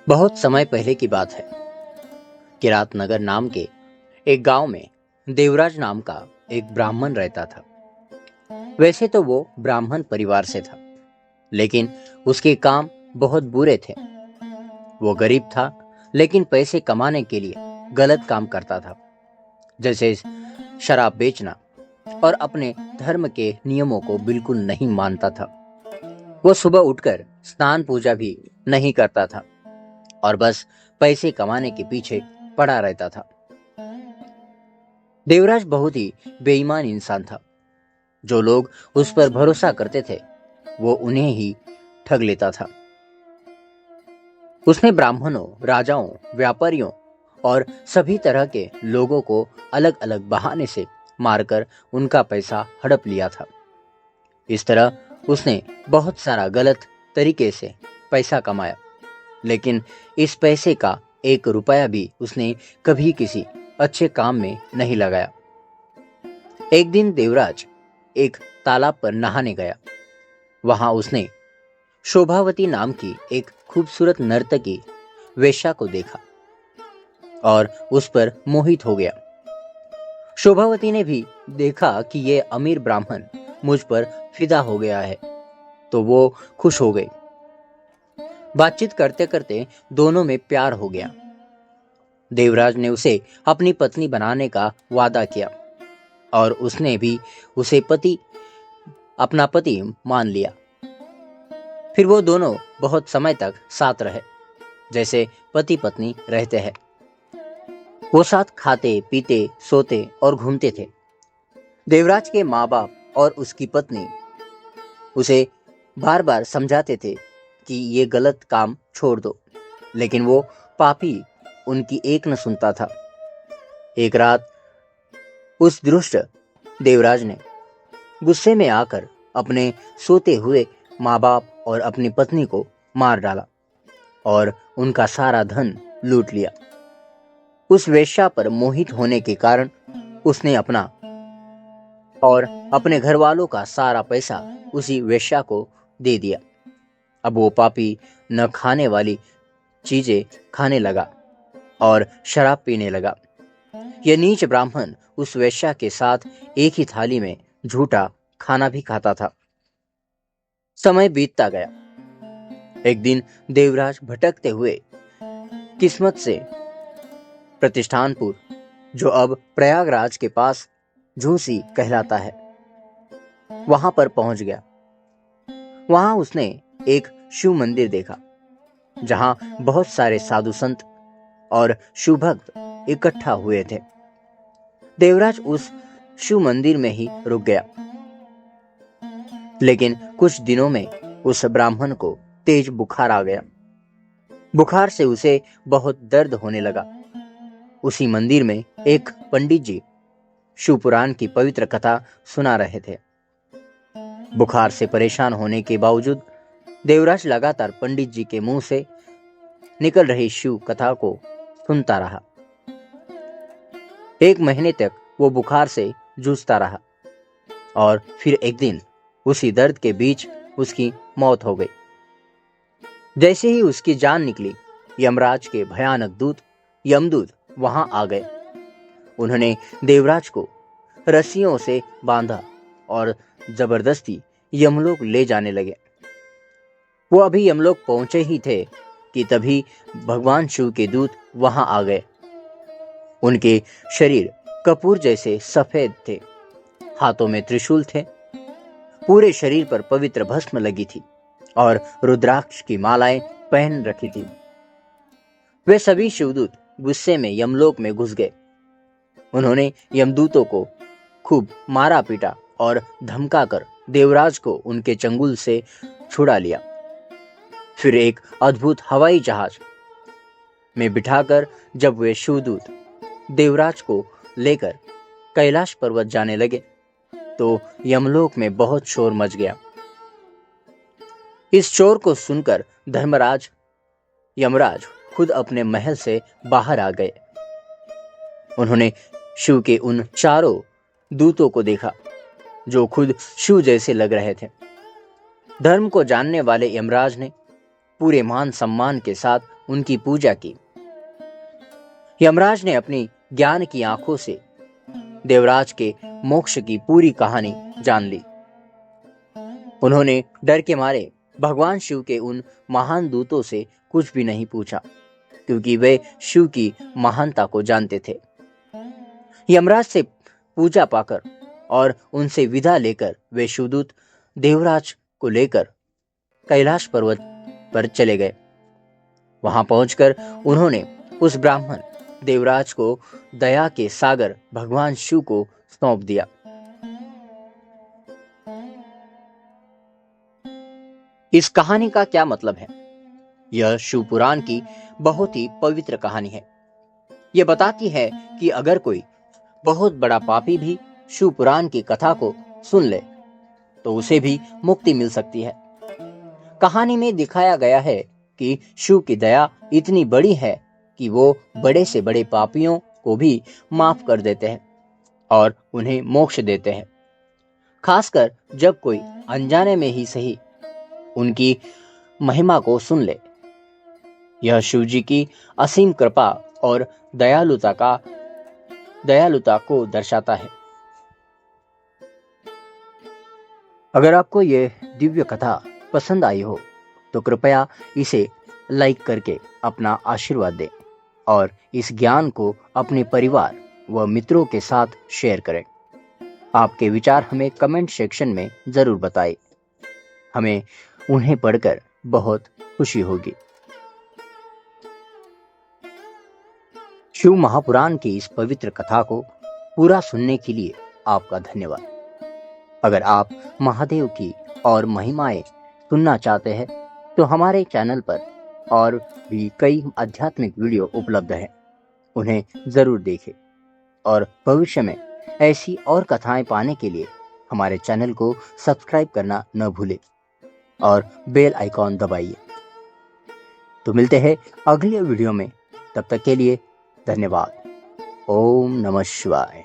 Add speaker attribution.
Speaker 1: बहुत समय पहले की बात है। किरात नगर नाम के एक गांव में देवराज नाम का एक ब्राह्मण रहता था। वैसे तो वो ब्राह्मण परिवार से था, लेकिन उसके काम बहुत बुरे थे। वो गरीब था, लेकिन पैसे कमाने के लिए गलत काम करता था, जैसे शराब बेचना, और अपने धर्म के नियमों को बिल्कुल नहीं मानता था। वो सुबह उठकर स्नान पूजा भी नहीं करता था और बस पैसे कमाने के पीछे पड़ा रहता था। देवराज बहुत ही बेईमान इंसान था। जो लोग उस पर भरोसा करते थे, वो उन्हें ही ठग लेता था। उसने ब्राह्मणों, राजाओं, व्यापारियों और सभी तरह के लोगों को अलग अलग बहाने से मारकर उनका पैसा हड़प लिया था। इस तरह उसने बहुत सारा गलत तरीके से पैसा कमाया, लेकिन इस पैसे का 1 रुपया भी उसने कभी किसी अच्छे काम में नहीं लगाया। एक दिन देवराज एक तालाब पर नहाने गया। वहां उसने शोभावती नाम की एक खूबसूरत नर्तकी वेश्या को देखा और उस पर मोहित हो गया। शोभावती ने भी देखा कि ये अमीर ब्राह्मण मुझ पर फिदा हो गया है, तो वो खुश हो गई। बातचीत करते करते दोनों में प्यार हो गया। देवराज ने उसे अपनी पत्नी बनाने का वादा किया और उसने भी उसे अपना पति मान लिया। फिर वो दोनों बहुत समय तक साथ रहे, जैसे पति पत्नी रहते हैं। वो साथ खाते, पीते, सोते और घूमते थे। देवराज के माँ बाप और उसकी पत्नी उसे बार बार समझाते थे कि ये गलत काम छोड़ दो, लेकिन वो पापी उनकी एक न सुनता था। एक रात उस दुष्ट देवराज ने गुस्से में आकर अपने सोते हुए माँ बाप और अपनी पत्नी को मार डाला और उनका सारा धन लूट लिया। उस वेश्या पर मोहित होने के कारण उसने अपना और अपने घर वालों का सारा पैसा उसी वेश्या को दे दिया। अब वो पापी न खाने वाली चीजें खाने लगा और शराब पीने लगा। यह नीच ब्राह्मण उस वेश्या के साथ एक ही थाली में झूठा खाना भी खाता था। समय बीतता गया। एक दिन देवराज भटकते हुए किस्मत से प्रतिष्ठानपुर, जो अब प्रयागराज के पास झूसी कहलाता है, वहां पर पहुंच गया। वहां उसने एक शिव मंदिर देखा, जहां बहुत सारे साधु संत और शिव भक्त इकट्ठा हुए थे। देवराज उस शिव मंदिर में ही रुक गया, लेकिन कुछ दिनों में उस ब्राह्मण को तेज बुखार आ गया। बुखार से उसे बहुत दर्द होने लगा। उसी मंदिर में एक पंडित जी शिव पुराण की पवित्र कथा सुना रहे थे। बुखार से परेशान होने के बावजूद देवराज लगातार पंडित जी के मुंह से निकल रही शिव कथा को सुनता रहा। 1 महीने तक वो बुखार से जूझता रहा और फिर एक दिन उसी दर्द के बीच उसकी मौत हो गई। जैसे ही उसकी जान निकली, यमराज के भयानक दूत यमदूत वहां आ गए। उन्होंने देवराज को रस्सियों से बांधा और जबरदस्ती यमलोक ले जाने लगे। वो अभी यमलोक पहुंचे ही थे कि तभी भगवान शिव के दूत वहां आ गए। उनके शरीर कपूर जैसे सफेद थे, हाथों में त्रिशूल थे, पूरे शरीर पर पवित्र भस्म लगी थी और रुद्राक्ष की मालाएं पहन रखी थी। वे सभी शिवदूत गुस्से में यमलोक में घुस गए। उन्होंने यमदूतों को खूब मारा पीटा और धमकाकर देवराज को उनके चंगुल से छुड़ा लिया। फिर एक अद्भुत हवाई जहाज में बिठाकर जब वे शिवदूत देवराज को लेकर कैलाश पर्वत जाने लगे, तो यमलोक में बहुत शोर मच गया। इस शोर को सुनकर यमराज खुद अपने महल से बाहर आ गए। उन्होंने शिव के उन चारों दूतों को देखा, जो खुद शिव जैसे लग रहे थे। धर्म को जानने वाले यमराज ने पूरे मान सम्मान के साथ उनकी पूजा की। यमराज ने अपनी ज्ञान की आंखों से देवराज के मोक्ष की पूरी कहानी जान ली। उन्होंने डर के मारे भगवान शिव के उन महान दूतों से कुछ भी नहीं पूछा, क्योंकि वे शिव की महानता को जानते थे। यमराज से पूजा पाकर और उनसे विदा लेकर वे शिवदूत देवराज को लेकर कैलाश पर्वत पर चले गए। वहां पहुंचकर उन्होंने उस ब्राह्मण देवराज को दया के सागर भगवान शिव को सौंप दिया। इस कहानी का क्या मतलब है? यह शिव पुराण की बहुत ही पवित्र कहानी है। यह बताती है कि अगर कोई बहुत बड़ा पापी भी शिव पुराण की कथा को सुन ले तो उसे भी मुक्ति मिल सकती है। कहानी में दिखाया गया है कि शिव की दया इतनी बड़ी है कि वो बड़े से बड़े पापियों को भी माफ कर देते हैं और उन्हें मोक्ष देते हैं, खासकर जब कोई अनजाने में ही सही उनकी महिमा को सुन ले। यह शिव जी की असीम कृपा और दयालुता को दर्शाता है। अगर आपको यह दिव्य कथा पसंद आई हो तो कृपया इसे लाइक करके अपना आशीर्वाद दें और इस ज्ञान को अपने परिवार व मित्रों के साथ शेयर करें। आपके विचार हमें कमेंट सेक्शन में जरूर बताएं। हमें उन्हें पढ़कर बहुत खुशी होगी। शिव महापुराण की इस पवित्र कथा को पूरा सुनने के लिए आपका धन्यवाद। अगर आप महादेव की और महिमाएं सुनना चाहते हैं तो हमारे चैनल पर और भी कई आध्यात्मिक वीडियो उपलब्ध हैं, उन्हें जरूर देखें और भविष्य में ऐसी और कथाएं पाने के लिए हमारे चैनल को सब्सक्राइब करना न भूलें और बेल आइकॉन दबाइए। तो मिलते हैं अगले वीडियो में, तब तक के लिए धन्यवाद। ओम नमः शिवाय।